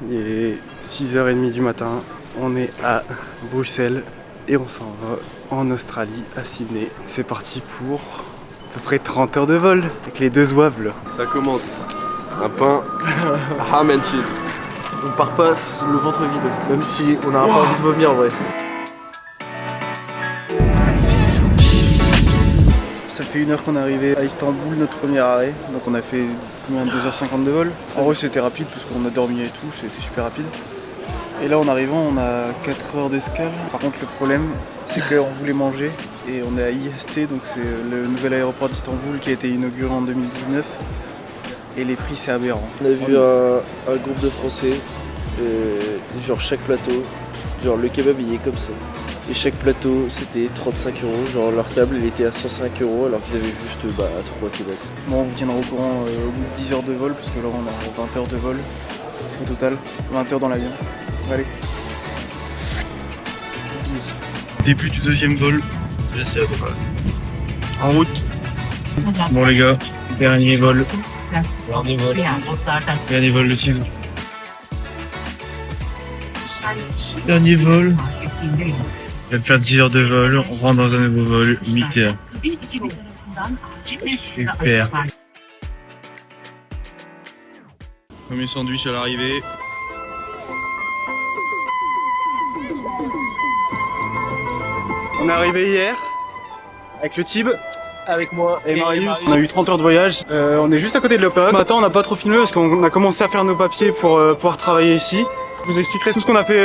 Il est 6h30 du matin, on est à Bruxelles et on s'en va en Australie, à Sydney. C'est parti pour à peu près 30 heures de vol avec les deux zouaves là. Ça commence. Un pain, ham and cheese. On part pas le ventre vide, même si on a un peu envie de vomir en vrai. Ça fait 1 heure qu'on est arrivé à Istanbul, notre premier arrêt. Donc on a fait combien, 2h50 de vol. En vrai c'était rapide parce qu'on a dormi et tout, c'était super rapide. Et là en arrivant on a 4 heures d'escale. Par contre le problème c'est qu'on voulait manger et on est à IST, donc c'est le nouvel aéroport d'Istanbul qui a été inauguré en 2019. Et les prix c'est aberrant. On a vu un groupe de Français, genre chaque plateau, genre le kebab il est comme ça. Et chaque plateau c'était 35 €, genre leur table elle était à 105 € alors qu'ils avaient juste 3 kebabs. Bon, on vous tiendra au courant au bout de 10 heures de vol, parce que là on a 20 heures de vol au total, 20 heures dans l'avion. Allez. Bisous. Début du deuxième vol. En route. Bon les gars, dernier vol. Dernier vol le Tigre. Dernier vol. On va faire 10 heures de vol, on rentre dans un nouveau vol, 8 heures. Super. Premier sandwich à l'arrivée. On est arrivé hier avec le Tib. Avec moi Et Marius. On a eu 30 heures de voyage, on est juste à côté de l'Open. Ce matin on n'a pas trop filmé parce qu'on a commencé à faire nos papiers pour pouvoir travailler ici. Je vous expliquerai tout ce qu'on a fait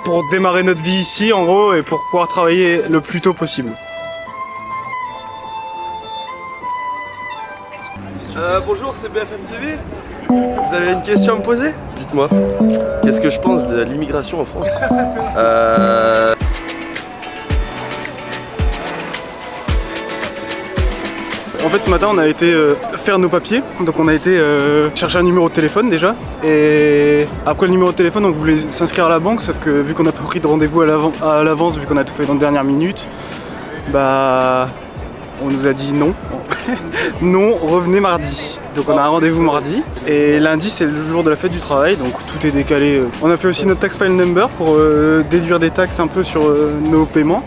pour démarrer notre vie ici en gros et pour pouvoir travailler le plus tôt possible. Bonjour, c'est BFM TV. Vous avez une question à me poser? Dites-moi. Qu'est-ce que je pense de l'immigration en France? En fait ce matin on a été faire nos papiers, donc on a été chercher un numéro de téléphone déjà, et après le numéro de téléphone on voulait s'inscrire à la banque, sauf que vu qu'on n'a pas pris de rendez-vous à l'avance, vu qu'on a tout fait dans la dernière minute, bah on nous a dit non, non, revenez mardi. Donc on a un rendez-vous mardi, et lundi c'est le jour de la fête du travail, donc tout est décalé. On a fait aussi notre tax file number pour déduire des taxes un peu sur nos paiements.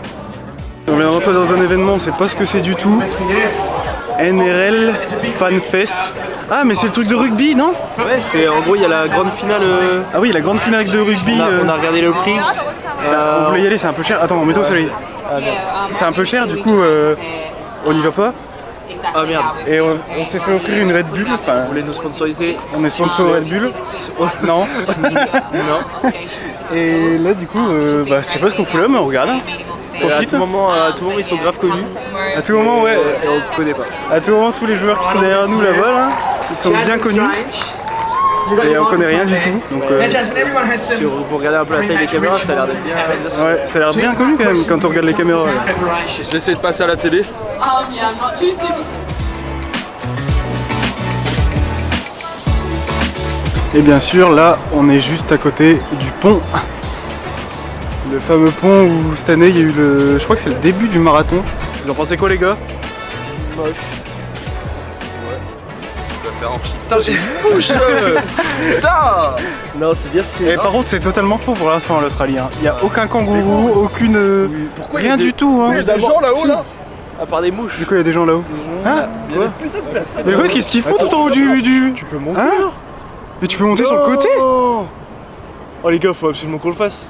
On vient de rentrer dans un événement, on sait pas ce que c'est du tout. NRL Fan Fest. Ah mais c'est le truc de rugby, non? Ouais, c'est en gros il y a la grande finale. Ah oui, la grande finale de rugby. On a regardé le prix. On voulait y aller, c'est un peu cher. Attends, mets-toi au soleil. C'est un peu cher, du coup on y va pas. Ah merde. Et on s'est fait offrir une Red Bull. Enfin, Vous voulez nous sponsoriser? on est sponsor Red Bull. Non. Non. Et là du coup, je sais pas ce qu'on fout là, mais on regarde. Et à tout moment ils sont grave connus. À tout moment, ouais. Et on ne connaît pas. À tout moment, tous les joueurs qui sont derrière nous là-bas, là, ils sont bien connus. Et on connaît rien du tout. Donc, Si vous regardez un peu la taille des caméras, ça a l'air d'être bien. ouais, ça a l'air bien connu quand même quand on regarde les caméras. Là. Je vais essayer de passer à la télé. Yeah, I'm not too super. Et bien sûr, là, on est juste à côté du pont. Le fameux pont où cette année, il y a eu je crois que c'est le début du marathon. Vous en pensez quoi les gars? Moche. Je vais faire en chien. Putain, j'ai une bouche. Putain. Non, c'est bien sûr. Et par contre, c'est totalement faux pour l'instant en Australie. Hein. Il n'y a aucun kangourou, aucune... Pourquoi rien du tout. Hein. Il y a des gens là-haut là? À part des mouches. Du coup, il y a des gens là-haut. Hein? Il y a des putains de personnes. Mais ouais, qu'est-ce qu'ils font tout en haut du... Tu peux monter. Hein? Mais tu peux monter sur le côté? Oh les gars, faut absolument qu'on le fasse.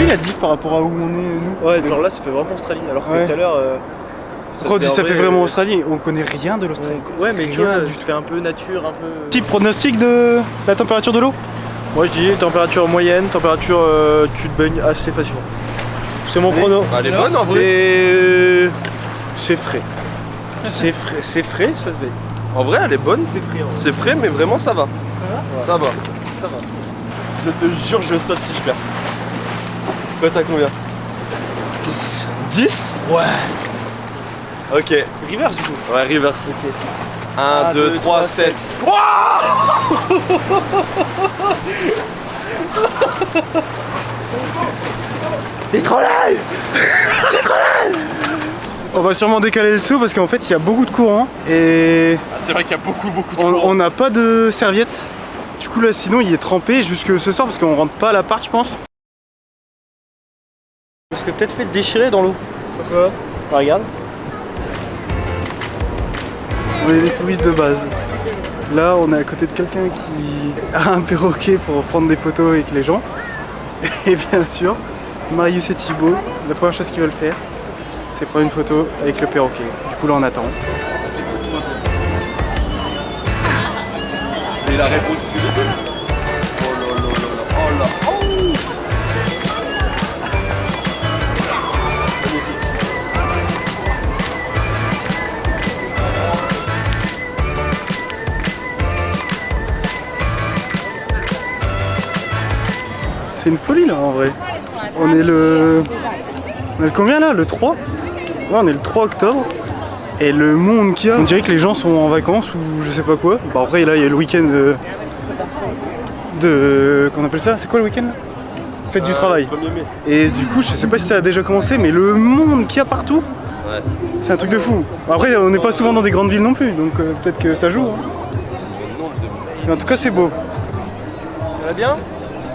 La diff par rapport à où on est nous. Ouais, genre là ça fait vraiment Australie, alors que Ouais. tout à l'heure. Pourquoi on dit ça fait vraiment Australie? On connaît rien de l'Australie. Ouais, mais tu vois, Rien du ça fait un peu nature, un peu. Type pronostic de la température de l'eau? Moi je dis température moyenne, température tu te baignes assez facilement. C'est mon prono. Elle est bonne en vrai. C'est frais. C'est frais, ça se baigne. En vrai, elle est bonne. C'est frais. En vrai. C'est frais, mais vraiment ça va. Ça va. Ça va. Je te jure, je saute si je perds. Toi, t'as combien? 10. 10? Ouais. Ok. Reverse du coup. Ouais, reverse. Ok. 1, 2, 3, 7. Les trolley. On va sûrement décaler le saut parce qu'en fait il y a beaucoup de courant et C'est vrai qu'il y a beaucoup de on n'a pas de serviettes. Du coup là sinon il est trempé jusque ce soir parce qu'on rentre pas à l'appart je pense. Je serais peut-être fait déchirer dans l'eau. Pourquoi? Regarde. On est les touristes de base. Là on est à côté de quelqu'un qui a un perroquet pour prendre des photos avec les gens. Et bien sûr, Marius et Thibaut, la première chose qu'ils veulent faire, c'est prendre une photo avec le perroquet. Du coup là on attend. Et la réponse ce que j'ai dit. Oh là là là là. Oh là. Oh. C'est une folie là en vrai. On est le combien là? Le 3? Ouais, on est le 3 octobre. Et le monde qu'il y a, on dirait que les gens sont en vacances ou je sais pas quoi. Bah après là il y a le week-end qu'on appelle ça? C'est quoi le week-end là? Fête du travail. 1er mai. Et du coup je sais pas si ça a déjà commencé mais le monde qu'il y a partout, Ouais. c'est un truc de fou. Après on n'est pas souvent dans des grandes villes non plus donc peut-être que ça joue. Hein. Mais en tout cas c'est beau. Ça va bien?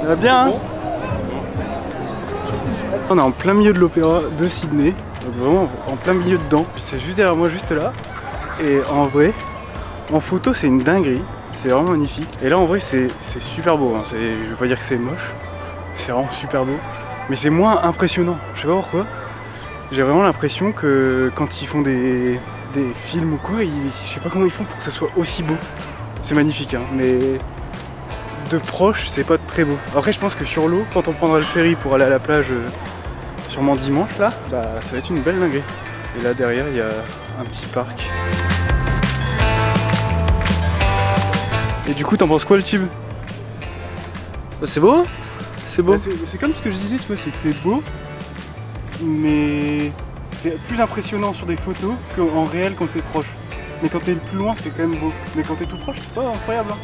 Ça va bien hein? On est en plein milieu de l'opéra de Sydney, donc vraiment en plein milieu dedans, puis c'est juste derrière moi, juste là. Et en vrai, en photo c'est une dinguerie, c'est vraiment magnifique. Et là en vrai c'est super beau, hein. Je veux pas dire que c'est moche, c'est vraiment super beau. Mais c'est moins impressionnant, je sais pas pourquoi. J'ai vraiment l'impression que quand ils font des films ou quoi, je sais pas comment ils font pour que ça soit aussi beau. C'est magnifique hein, mais de proche c'est pas très beau. Après je pense que sur l'eau, quand on prendra le ferry pour aller à la plage sûrement dimanche là, bah ça va être une belle dinguerie. Et là derrière il y a un petit parc. Et du coup t'en penses quoi le tube? Bah, c'est beau. C'est beau. Bah, c'est comme ce que je disais, tu vois, c'est que c'est beau, mais c'est plus impressionnant sur des photos qu'en réel quand t'es proche. Mais quand t'es plus loin c'est quand même beau. Mais quand t'es tout proche c'est pas incroyable hein.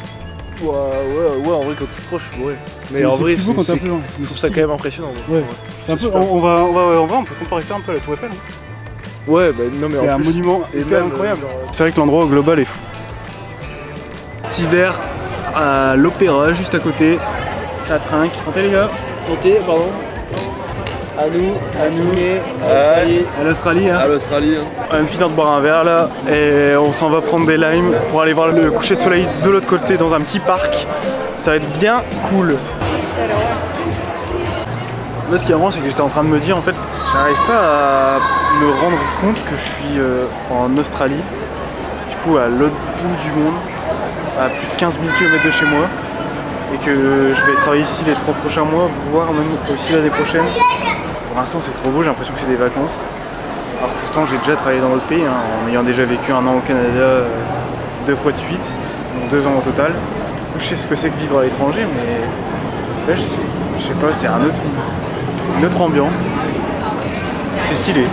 Ouais, en vrai quand t'es proche, ouais. Mais C'est en vrai, plus beau quand t'es un peu loin. je trouve ça quand même impressionnant. Ouais. C'est un peu, on peut comparer ça un peu à la Tour Eiffel. Hein. Ouais, bah non mais C'est en un plus, monument et hyper même, incroyable. genre, C'est vrai que l'endroit au global est fou. Petit verre à l'opéra juste à côté. Ça trinque. Santé les gars. santé, pardon. À nous, à Sydney, à Australie. À l'Australie hein. À l'Australie. Hein. On vient de finir de boire un verre là et on s'en va prendre des limes pour aller voir le coucher de soleil de l'autre côté dans un petit parc. Ça va être bien cool. Là ce qui est marrant c'est que j'étais en train de me dire en fait j'arrive pas à me rendre compte que je suis en Australie, du coup à l'autre bout du monde, à plus de 15 000 km de chez moi et que je vais travailler ici les 3 prochains mois, voire même aussi l'année prochaine. Pour l'instant c'est trop beau, j'ai l'impression que c'est des vacances. Alors pourtant j'ai déjà travaillé dans l'autre pays hein, en ayant déjà vécu un an au Canada 2 fois de suite, donc 2 ans au total. Du coup je sais ce que c'est que vivre à l'étranger mais là je sais pas, c'est une autre ambiance. C'est stylé.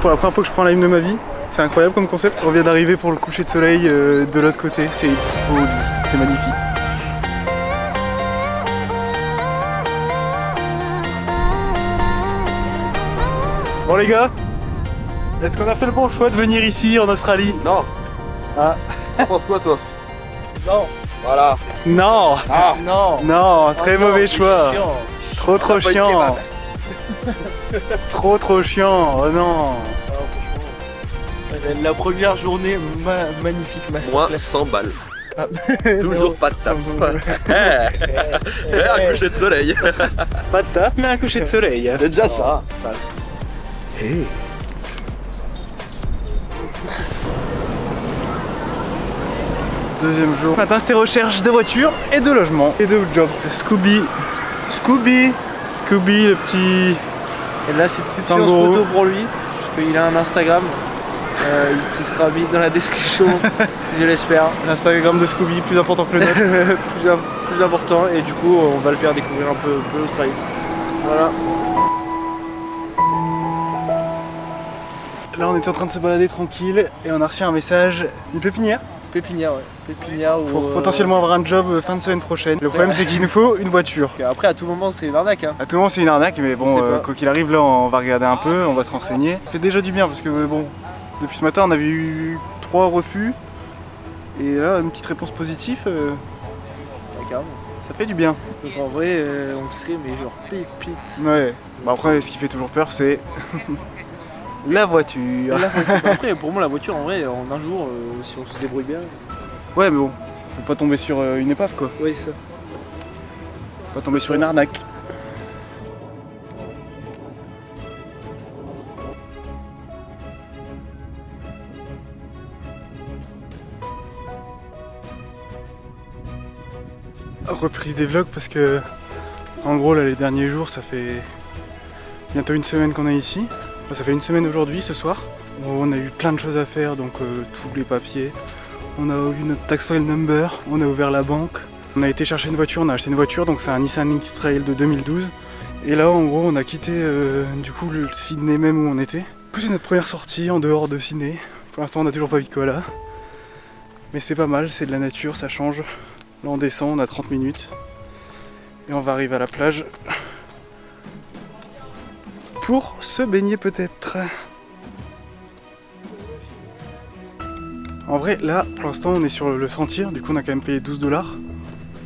Pour la première fois que je prends la hymne de ma vie, c'est incroyable comme concept. On vient d'arriver pour le coucher de soleil de l'autre côté, c'est une folie, c'est magnifique. Bon les gars, est-ce qu'on a fait le bon choix de venir ici en Australie? Non. Ah. T'en penses quoi toi? Non. Voilà. Non. Ah. Non. Non, très mauvais choix. Chiant. Trop pas été chiant. mal. Trop chiant, oh non. La première journée magnifique Moins masterclass. 100 balles. Toujours pas de taf. Mais un coucher de soleil. Pas de taf, mais un coucher de soleil. C'est déjà ça. Deuxième jour. Matin, c'était recherche de voiture et de logement et de job. Scooby, le petit. Et là, c'est une petite séance Kangourou. photo pour lui, parce qu'il a un Instagram qui sera mis dans la description, je l'espère. L'Instagram de Scooby, plus important que le nôtre. plus important, et du coup, on va le faire découvrir un peu l'Australie. Voilà. Là on était en train de se balader tranquille et on a reçu un message, une pépinière. Pépinière, ouais. Pépinière ou. Pour potentiellement avoir un job fin de semaine prochaine. Le problème c'est qu'il nous faut une voiture. Après, à tout moment, c'est une arnaque. Hein. À tout moment c'est une arnaque, mais On sait bon, pas. quoi qu'il arrive, là on va regarder un peu, on va se renseigner. Ça fait déjà du bien parce que bon, depuis ce matin on avait eu 3 refus. Et là, une petite réponse positive, Ouais, carrément. ça fait du bien. Donc en vrai, on serait, mais genre pépite. Ouais. Bah après, ce qui fait toujours peur, c'est la voiture. La voiture. Après, pour moi, la voiture, en vrai, en un jour, si on se débrouille bien. Ouais, mais bon, faut pas tomber sur une épave quoi. Oui, ça. Faut pas tomber sur une arnaque. Reprise des vlogs parce que en gros là les derniers jours ça fait bientôt une semaine qu'on est ici. Enfin, ça fait une semaine aujourd'hui ce soir. On a eu plein de choses à faire donc tous les papiers. On a eu notre tax file number, on a ouvert la banque. On a été chercher une voiture, on a acheté une voiture donc c'est un Nissan X-Trail de 2012. Et là en gros on a quitté du coup le Sydney même où on était. Du coup c'est notre première sortie en dehors de Sydney. Pour l'instant on n'a toujours pas vu de koala. Mais c'est pas mal, c'est de la nature, ça change. Là on descend, on a 30 minutes et on va arriver à la plage pour se baigner peut-être. En vrai là pour l'instant on est sur le sentier, du coup on a quand même payé 12 $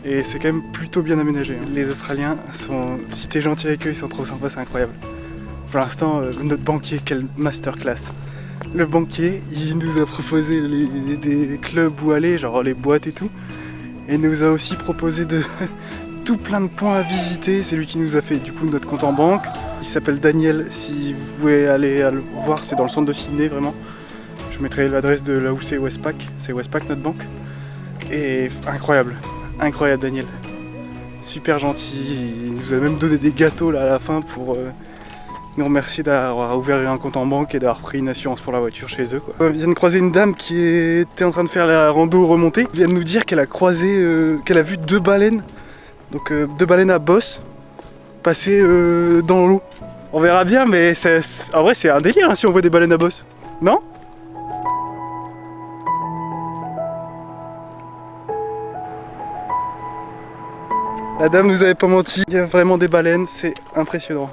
et c'est quand même plutôt bien aménagé. Les Australiens sont, si t'es gentil avec eux, ils sont trop sympas, c'est incroyable. Pour l'instant notre banquier, quelle masterclass. Le banquier il nous a proposé des clubs où aller, genre les boîtes et tout. Et il nous a aussi proposé de tout plein de points à visiter. C'est lui qui nous a fait du coup notre compte en banque. Il s'appelle Daniel, si vous voulez aller le voir, c'est dans le centre de Sydney vraiment. Je mettrai l'adresse de là où c'est Westpac. C'est Westpac notre banque. Et incroyable, incroyable Daniel. Super gentil, il nous a même donné des gâteaux là à la fin pour nous remercier d'avoir ouvert un compte en banque et d'avoir pris une assurance pour la voiture chez eux quoi. On vient de croiser une dame qui était en train de faire la rando remontée. Elle vient de nous dire qu'elle a croisé, qu'elle a vu 2 baleines, donc 2 baleines à bosse, passer dans l'eau. On verra bien, mais en vrai c'est un délire hein, si on voit des baleines à bosse. Non ? La dame nous avait pas menti, il y a vraiment des baleines, c'est impressionnant.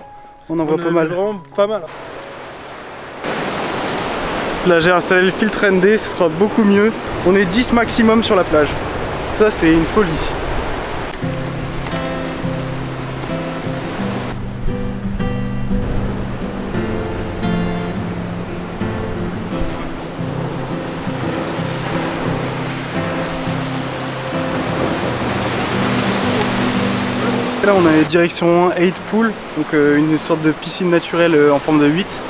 On en voit pas mal. Vraiment pas mal. Là j'ai installé le filtre ND, ce sera beaucoup mieux. On est 10 maximum sur la plage. Ça c'est une folie. Là on a direction 8 Pool, donc une sorte de piscine naturelle en forme de 8.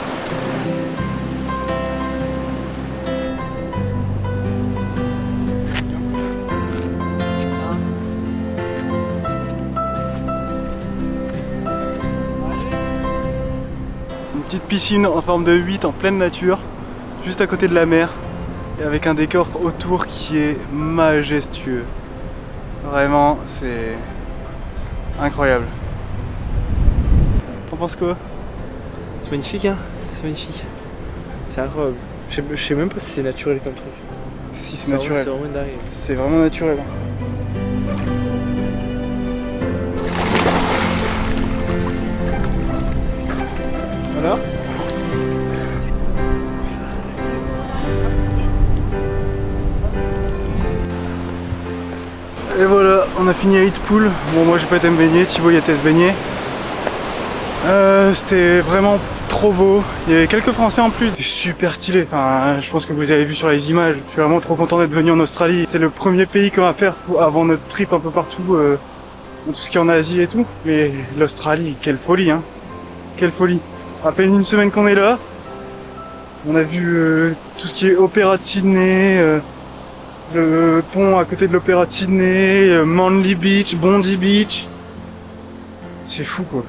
Une petite piscine en forme de 8 en pleine nature, juste à côté de la mer, et avec un décor autour qui est majestueux. Vraiment, c'est incroyable. T'en penses quoi? C'est magnifique, hein. C'est magnifique. C'est incroyable. Je sais même pas si c'est naturel comme truc. Si, c'est naturel. C'est vraiment dingue. C'est vraiment naturel. Voilà. Et voilà, on a fini à 8 Pool. Bon, moi j'ai pas été me baigner, Thibaut il a été se baigner. C'était vraiment trop beau. Il y avait quelques Français en plus. C'était super stylé. Enfin, je pense que vous avez vu sur les images. Je suis vraiment trop content d'être venu en Australie. C'est le premier pays qu'on va faire avant notre trip un peu partout, dans tout ce qui est en Asie et tout. Mais l'Australie, quelle folie, hein. Quelle folie. À peine une semaine qu'on est là. On a vu tout ce qui est Opéra de Sydney, le pont à côté de l'Opéra de Sydney, Manly Beach, Bondi Beach. C'est fou quoi.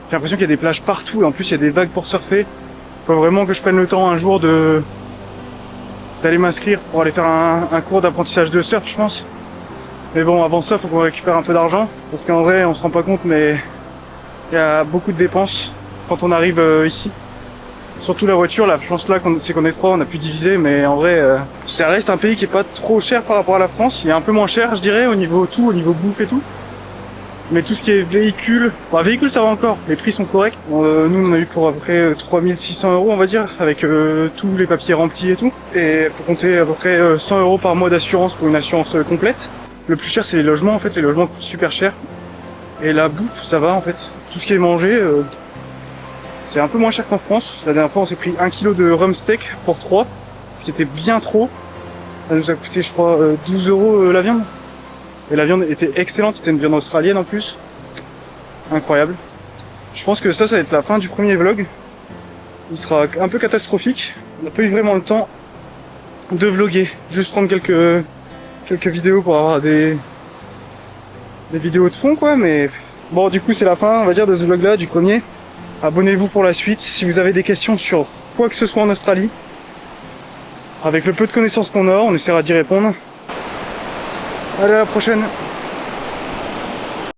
J'ai l'impression qu'il y a des plages partout et en plus il y a des vagues pour surfer. Faut vraiment que je prenne le temps un jour d'aller m'inscrire pour aller faire un cours d'apprentissage de surf je pense. Mais bon avant ça faut qu'on récupère un peu d'argent parce qu'en vrai on se rend pas compte mais il y a beaucoup de dépenses quand on arrive ici. Surtout la voiture, la chance là c'est qu'on est trois, on a pu diviser, mais en vrai ça reste un pays qui est pas trop cher par rapport à la France. Il est un peu moins cher je dirais au niveau bouffe et tout. Mais tout ce qui est véhicule, véhicule ça va encore, les prix sont corrects. Nous on en a eu pour à peu près 3600 € on va dire, avec tous les papiers remplis et tout. Et faut compter à peu près 100 € par mois d'assurance pour une assurance complète. Le plus cher c'est les logements en fait, les logements coûtent super cher. Et la bouffe ça va en fait, tout ce qui est mangé, c'est un peu moins cher qu'en France. La dernière fois on s'est pris 1 kg de rump steak pour 3, ce qui était bien trop. Ça nous a coûté je crois 12 € la viande. Et la viande était excellente, c'était une viande australienne en plus. Incroyable. Je pense que ça va être la fin du premier vlog. Il sera un peu catastrophique. On n'a pas eu vraiment le temps de vlogger. Juste prendre quelques vidéos pour avoir des vidéos de fond quoi. Mais bon du coup c'est la fin on va dire de ce vlog là, du premier. Abonnez-vous pour la suite. Si vous avez des questions sur quoi que ce soit en Australie, avec le peu de connaissances qu'on a, on essaiera d'y répondre. Allez, à la prochaine!